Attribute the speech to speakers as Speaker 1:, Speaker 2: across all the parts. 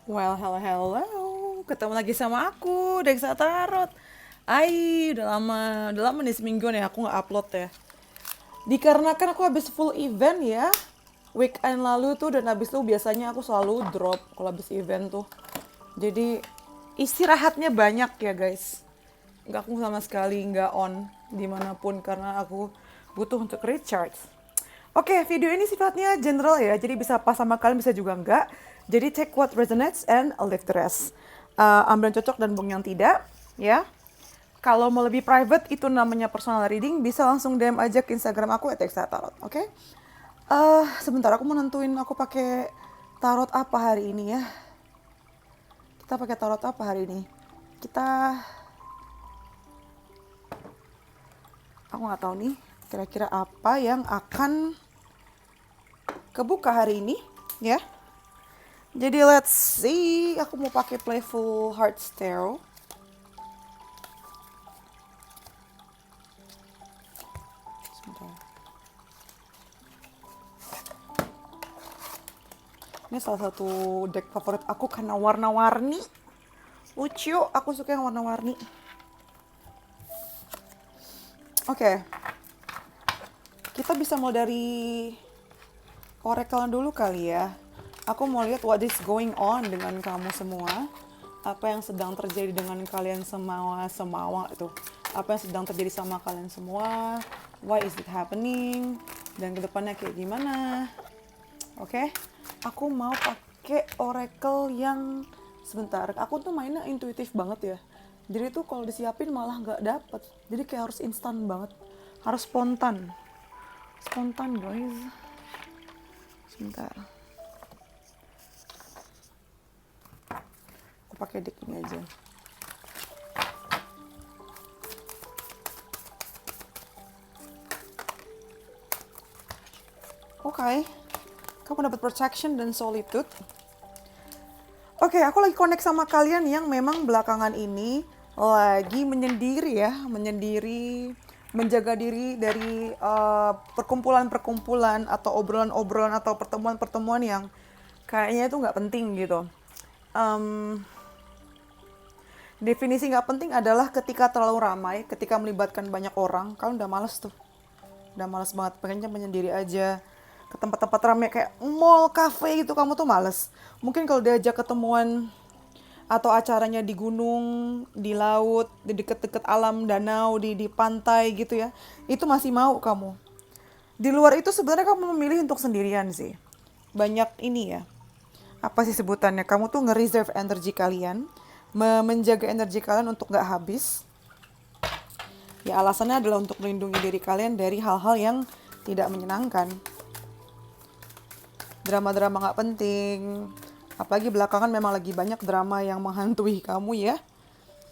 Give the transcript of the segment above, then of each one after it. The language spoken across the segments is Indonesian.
Speaker 1: Well, hello, hello. Ketemu lagi sama aku, Deksa Tarot. Udah lama nih seminggu nih aku nggak upload ya. Dikarenakan aku habis full event ya, weekend lalu tuh dan habis itu biasanya aku selalu drop kalau habis event tuh. Jadi istirahatnya banyak ya guys. Nggak aku sama sekali nggak on dimanapun karena aku butuh untuk recharge. Oke, video ini sifatnya general ya, jadi bisa pas sama kalian bisa juga enggak. Jadi take what resonates and leave the rest. Ambil yang cocok dan buang yang tidak, ya. Kalau mau lebih private, itu namanya personal reading, bisa langsung DM aja ke Instagram aku @textatarot, oke? Sebentar, aku mau nentuin aku pakai tarot apa hari ini ya. Kita pakai tarot apa hari ini? Aku nggak tahu nih, kira-kira apa yang akan kebuka hari ini, ya. Jadi let's see, aku mau pakai Playful Hearts Tarot. Sebentar. Ini salah satu deck favorit aku karena warna-warni. Lucu, aku suka yang warna-warni. Oke, kita bisa mulai dari oracle dulu kali ya. Aku mau lihat what is going on dengan kamu semua. Apa yang sedang terjadi dengan kalian semua itu. Apa yang sedang terjadi sama kalian semua. Why is it happening? Dan kedepannya kayak gimana. Oke, aku mau pakai oracle yang sebentar. Aku tuh mainnya intuitif banget ya. Jadi tuh kalau disiapin malah nggak dapet. Jadi kayak harus instan banget, harus spontan. Spontan guys. Sebentar. Aku pakai deck ini aja. Oke. Kamu dapat protection dan solitude. Oke, aku lagi connect sama kalian yang memang belakangan ini lagi menyendiri ya, menjaga diri dari perkumpulan-perkumpulan atau obrolan-obrolan atau pertemuan-pertemuan yang kayaknya itu nggak penting gitu. Em, Definisi nggak penting adalah ketika terlalu ramai, ketika melibatkan banyak orang, kalian udah males tuh. Udah males banget, pengennya menyendiri aja. Ke tempat-tempat ramai kayak mall, cafe gitu, kamu tuh males. Mungkin kalau diajak ketemuan atau acaranya di gunung, di laut, di deket-deket alam danau, di pantai gitu ya, itu masih mau kamu. Di luar itu sebenarnya kamu memilih untuk sendirian sih. Banyak ini ya, apa sih sebutannya, kamu tuh nge-reserve energi kalian, menjaga energi kalian untuk nggak habis. Ya alasannya adalah untuk melindungi diri kalian dari hal-hal yang tidak menyenangkan. Drama-drama nggak penting. Apalagi belakangan memang lagi banyak drama yang menghantui kamu ya.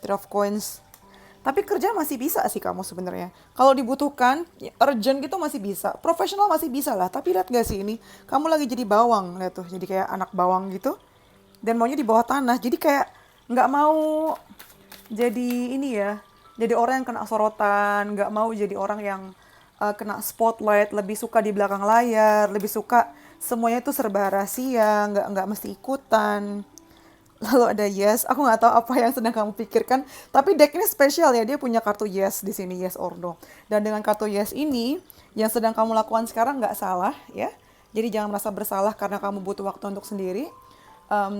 Speaker 1: Three of Coins. Tapi kerja masih bisa sih kamu sebenarnya. Kalau dibutuhkan, ya, urgent gitu masih bisa. Profesional masih bisa lah. Tapi lihat gak sih ini, kamu lagi jadi bawang, lihat tuh. Jadi kayak anak bawang gitu. Dan maunya di bawah tanah. Jadi kayak nggak mau jadi ini ya. Jadi orang yang kena sorotan, nggak mau jadi orang yang kena spotlight, lebih suka di belakang layar, lebih suka semuanya itu serba rahasia, nggak mesti ikutan. Lalu ada yes, aku nggak tahu apa yang sedang kamu pikirkan, tapi deck ini spesial ya, dia punya kartu yes di sini, yes or no. Dan dengan kartu yes ini, yang sedang kamu lakukan sekarang nggak salah ya. Jadi jangan merasa bersalah karena kamu butuh waktu untuk sendiri.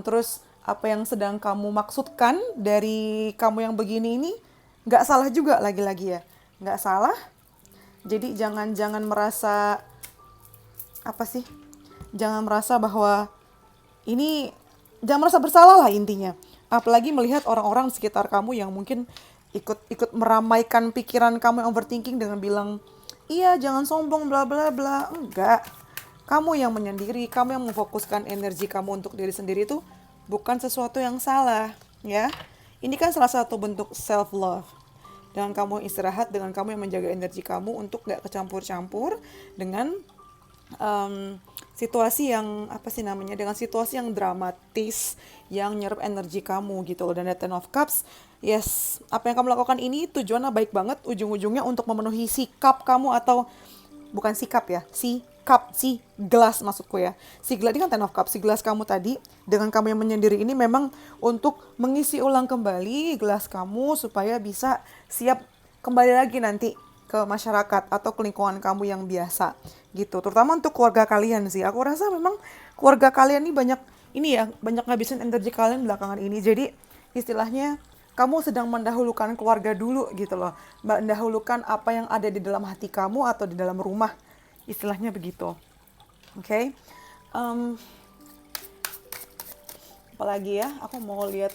Speaker 1: Terus apa yang sedang kamu maksudkan dari kamu yang begini ini nggak salah juga lagi-lagi ya, nggak salah. Jadi jangan merasa apa sih? Jangan merasa bahwa ini, jangan merasa bersalah lah intinya. Apalagi melihat orang-orang di sekitar kamu yang mungkin ikut meramaikan pikiran kamu yang overthinking dengan bilang, iya jangan sombong bla bla bla. Enggak. Kamu yang menyendiri, kamu yang memfokuskan energi kamu untuk diri sendiri itu bukan sesuatu yang salah, ya. Ini kan salah satu bentuk self love. Dengan kamu istirahat, dengan kamu yang menjaga energi kamu untuk gak kecampur-campur dengan situasi yang apa sih namanya, dengan situasi yang dramatis yang nyerap energi kamu gitu loh. Dan Ten of Cups, yes, apa yang kamu lakukan ini tujuannya baik banget, ujung-ujungnya untuk memenuhi sikap kamu, atau bukan sikap ya, cup, si gelas maksudku ya. Si gelas ini kan ten of cup, si gelas kamu tadi dengan kamu yang menyendiri ini memang untuk mengisi ulang kembali gelas kamu supaya bisa siap kembali lagi nanti ke masyarakat atau ke lingkungan kamu yang biasa gitu. Terutama untuk keluarga kalian sih. Aku rasa memang keluarga kalian ini banyak ini ya, banyak ngabisin energi kalian belakangan ini. Jadi istilahnya kamu sedang mendahulukan keluarga dulu gitu loh. Mendahulukan apa yang ada di dalam hati kamu atau di dalam rumah. Istilahnya begitu. Oke. Okay? Apalagi ya, aku mau lihat.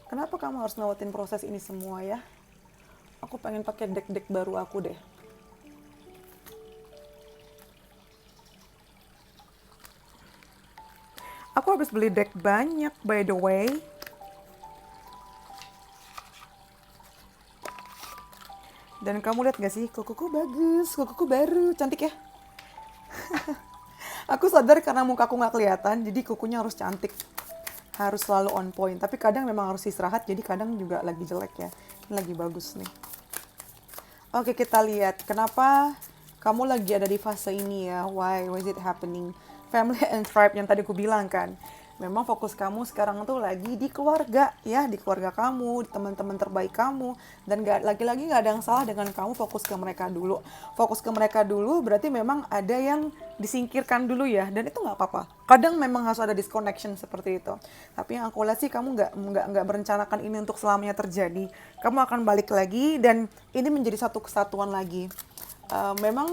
Speaker 1: Kenapa kamu harus ngelewatin proses ini semua ya? Aku pengen pakai deck baru aku deh. Aku habis beli deck banyak, by the way. Dan kamu lihat gak sih, kukuku bagus, kukuku baru, cantik ya? Aku sadar karena mukaku gak kelihatan, jadi kukunya harus cantik. Harus selalu on point. Tapi kadang memang harus istirahat, jadi kadang juga lagi jelek ya. Ini lagi bagus nih. Oke, kita lihat kenapa kamu lagi ada di fase ini ya. Why is it happening? Family and tribe yang tadi aku bilang kan. Memang fokus kamu sekarang tuh lagi di keluarga ya, di keluarga kamu, di teman-teman terbaik kamu. Dan lagi-lagi gak ada yang salah dengan kamu fokus ke mereka dulu. Fokus ke mereka dulu berarti memang ada yang disingkirkan dulu ya. Dan itu gak apa-apa. Kadang memang harus ada disconnection seperti itu. Tapi yang aku lihat sih kamu nggak merencanakan ini untuk selamanya terjadi. Kamu akan balik lagi dan ini menjadi satu kesatuan lagi. Memang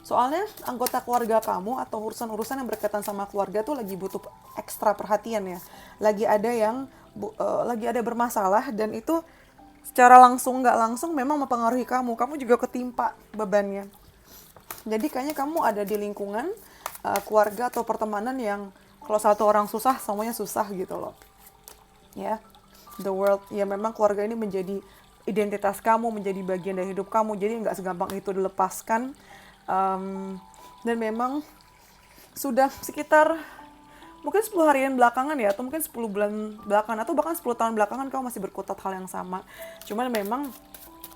Speaker 1: soalnya anggota keluarga kamu atau urusan-urusan yang berkaitan sama keluarga tuh lagi butuh ekstra perhatian ya. Lagi ada bermasalah dan itu secara langsung nggak langsung memang mempengaruhi kamu. Kamu juga ketimpa bebannya. Jadi kayaknya kamu ada di lingkungan keluarga atau pertemanan yang kalau satu orang susah, semuanya susah gitu loh. Ya, the world, ya memang keluarga ini menjadi identitas kamu, menjadi bagian dari hidup kamu. Jadi nggak segampang itu dilepaskan. Dan memang sudah sekitar mungkin 10 harian belakangan ya, atau mungkin 10 bulan belakangan, atau bahkan 10 tahun belakangan kamu masih berkutat hal yang sama. Cuman memang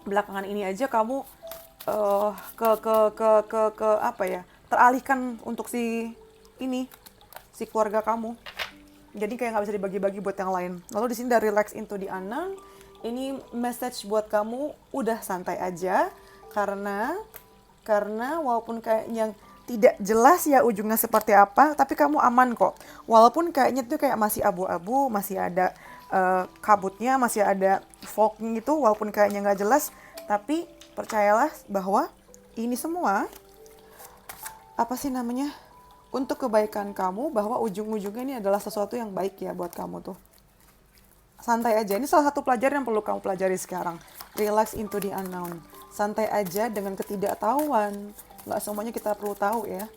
Speaker 1: belakangan ini aja kamu apa ya, teralihkan untuk si keluarga kamu. Jadi kayak nggak bisa dibagi-bagi buat yang lain. Lalu di sini dari relax into the unknown, ini message buat kamu, udah santai aja karena walaupun kayaknya tidak jelas ya ujungnya seperti apa, tapi kamu aman kok. Walaupun kayaknya tuh kayak masih abu-abu, masih ada kabutnya, masih ada fognya gitu, walaupun kayaknya nggak jelas, tapi percayalah bahwa ini semua untuk kebaikan kamu, bahwa ujung-ujungnya ini adalah sesuatu yang baik ya buat kamu tuh. Santai aja, ini salah satu pelajaran yang perlu kamu pelajari sekarang. Relax into the unknown. Santai aja dengan ketidaktahuan. Nggak semuanya kita perlu tahu ya.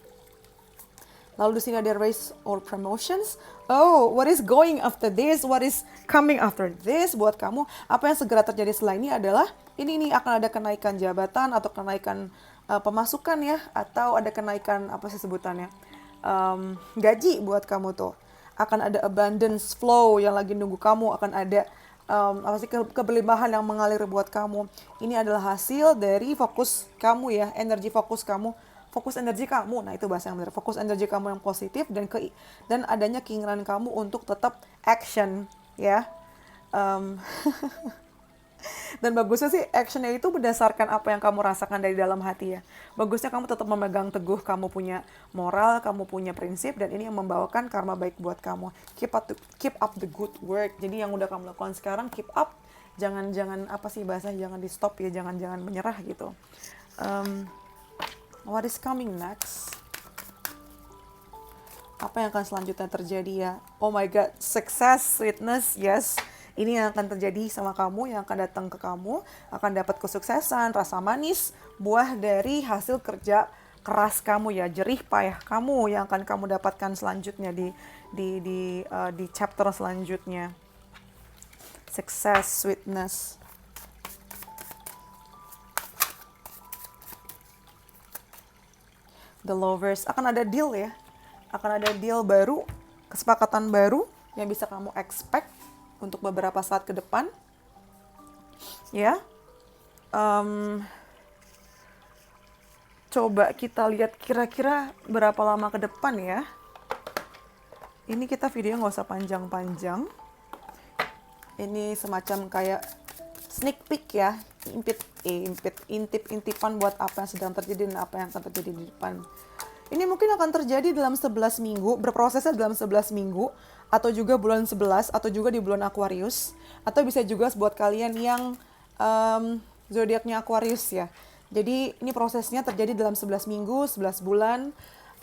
Speaker 1: Lalu di sini ada raise or promotions. Oh, what is going after this? What is coming after this? Buat kamu, apa yang segera terjadi setelah ini adalah ini akan ada kenaikan jabatan atau kenaikan pemasukan ya, atau ada kenaikan apa sih sebutannya, gaji buat kamu tuh. Akan ada abundance flow yang lagi nunggu kamu, akan ada keberlimpahan yang mengalir buat kamu. Ini adalah hasil dari fokus kamu ya, fokus energi kamu. Nah, itu bahasa yang benar. Fokus energi kamu yang positif dan adanya keinginan kamu untuk tetap action ya. Dan bagusnya sih actionnya itu berdasarkan apa yang kamu rasakan dari dalam hati ya. Bagusnya kamu tetap memegang teguh, kamu punya moral, kamu punya prinsip, dan ini yang membawakan karma baik buat kamu. Keep up the good work. Jadi yang udah kamu lakukan sekarang keep up. Jangan jangan di stop ya, jangan menyerah gitu. What is coming next? Apa yang akan selanjutnya terjadi ya? Oh my god, success, sweetness, yes. Ini yang akan terjadi sama kamu, yang akan datang ke kamu, akan dapat kesuksesan, rasa manis, buah dari hasil kerja keras kamu ya, jerih payah kamu yang akan kamu dapatkan selanjutnya di chapter selanjutnya. Success, sweetness. The lovers, akan ada deal ya. Akan ada deal baru, kesepakatan baru yang bisa kamu expect untuk beberapa saat ke depan. Ya. Em, coba kita lihat kira-kira berapa lama ke depan ya. Ini kita videonya nggak usah panjang-panjang. Ini semacam kayak sneak peek ya, intip-intipan buat apa yang sedang terjadi dan apa yang akan terjadi di depan. Ini mungkin akan terjadi dalam 11 minggu, berprosesnya dalam 11 minggu, atau juga bulan 11, atau juga di bulan Aquarius, atau bisa juga buat kalian yang zodiaknya Aquarius ya. Jadi ini prosesnya terjadi dalam 11 minggu, 11 bulan,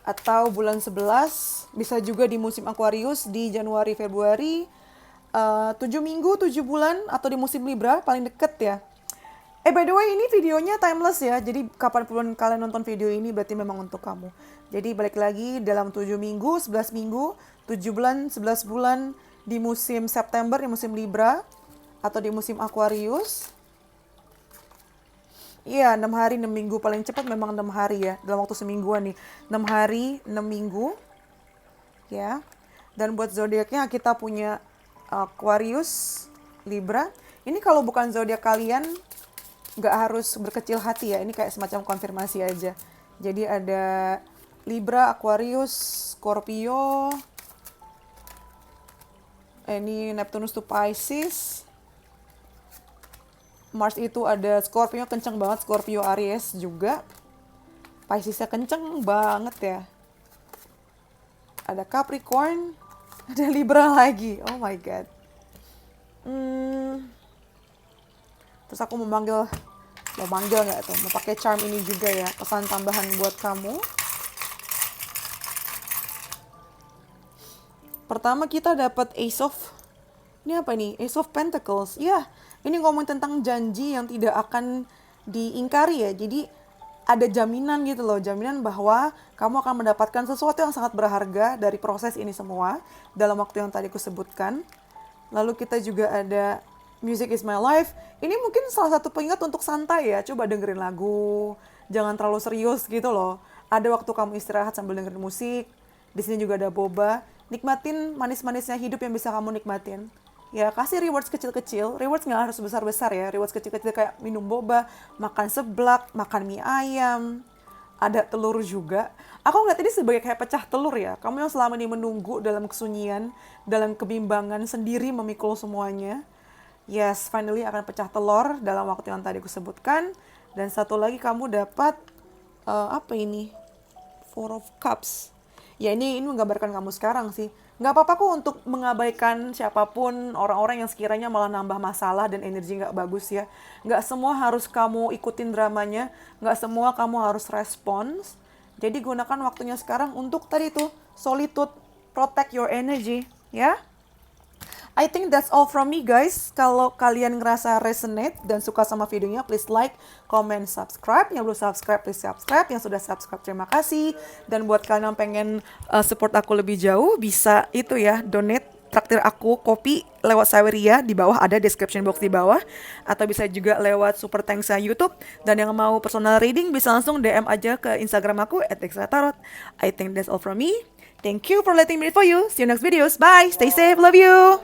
Speaker 1: atau bulan 11, bisa juga di musim Aquarius di Januari, Februari, 7 minggu, 7 bulan, atau di musim Libra, paling deket ya. By the way, ini videonya timeless ya, jadi kapanpun kalian nonton video ini berarti memang untuk kamu. Jadi balik lagi dalam 7 minggu, 11 minggu, 7 bulan, 11 bulan, di musim September, di musim Libra, atau di musim Aquarius. Iya, 6 hari, 6 minggu. Paling cepat memang 6 hari ya. Dalam waktu semingguan nih. 6 hari, 6 minggu. Ya. Dan buat zodiaknya kita punya Aquarius, Libra. Ini kalau bukan zodiak kalian, nggak harus berkecil hati ya. Ini kayak semacam konfirmasi aja. Jadi ada Libra, Aquarius, Scorpio. Ini Neptunus to Pisces. Mars itu ada Scorpio kenceng banget, Scorpio Aries juga. Piscesnya kenceng banget ya. Ada Capricorn, ada Libra lagi. Oh my god. Terus aku mau manggil nggak tuh? Mau pakai charm ini juga ya, pesan tambahan buat kamu. Pertama kita dapat ini apa nih? Ace of Pentacles. Ya, ini ngomong tentang janji yang tidak akan diingkari ya. Jadi ada jaminan gitu loh, jaminan bahwa kamu akan mendapatkan sesuatu yang sangat berharga dari proses ini semua dalam waktu yang tadi aku sebutkan. Lalu kita juga ada Music is my life. Ini mungkin salah satu pengingat untuk santai ya. Coba dengerin lagu, jangan terlalu serius gitu loh. Ada waktu kamu istirahat sambil dengerin musik. Di sini juga ada boba. Nikmatin manis-manisnya hidup yang bisa kamu nikmatin. Ya, kasih rewards kecil-kecil. Rewards nggak harus besar-besar ya. Rewards kecil-kecil kayak minum boba, makan seblak, makan mie ayam. Ada telur juga. Aku ngeliat ini sebagai kayak pecah telur ya. Kamu yang selama ini menunggu dalam kesunyian, dalam kebimbangan sendiri memikul semuanya. Yes, finally akan pecah telur dalam waktu yang tadi aku sebutkan. Dan satu lagi kamu dapat, apa ini? Four of Cups. Ya ini menggambarkan kamu sekarang sih. Nggak apa-apa kok untuk mengabaikan siapapun, orang-orang yang sekiranya malah nambah masalah dan energi nggak bagus ya. Nggak semua harus kamu ikutin dramanya, nggak semua kamu harus respons. Jadi gunakan waktunya sekarang untuk tadi tuh, solitude, protect your energy, ya. I think that's all from me guys. Kalau kalian ngerasa resonate dan suka sama videonya, please like, comment, subscribe. Yang belum subscribe, please subscribe. Yang sudah subscribe, terima kasih. Dan buat kalian yang pengen support aku lebih jauh, bisa itu ya, donate, traktir aku kopi lewat Saweria, di bawah ada description box di bawah. Atau bisa juga lewat super thanks YouTube. Dan yang mau personal reading bisa langsung DM aja ke Instagram aku @dexratarot. I think that's all from me. Thank you for letting me read for you. See you next videos. Bye. Stay safe. Love you.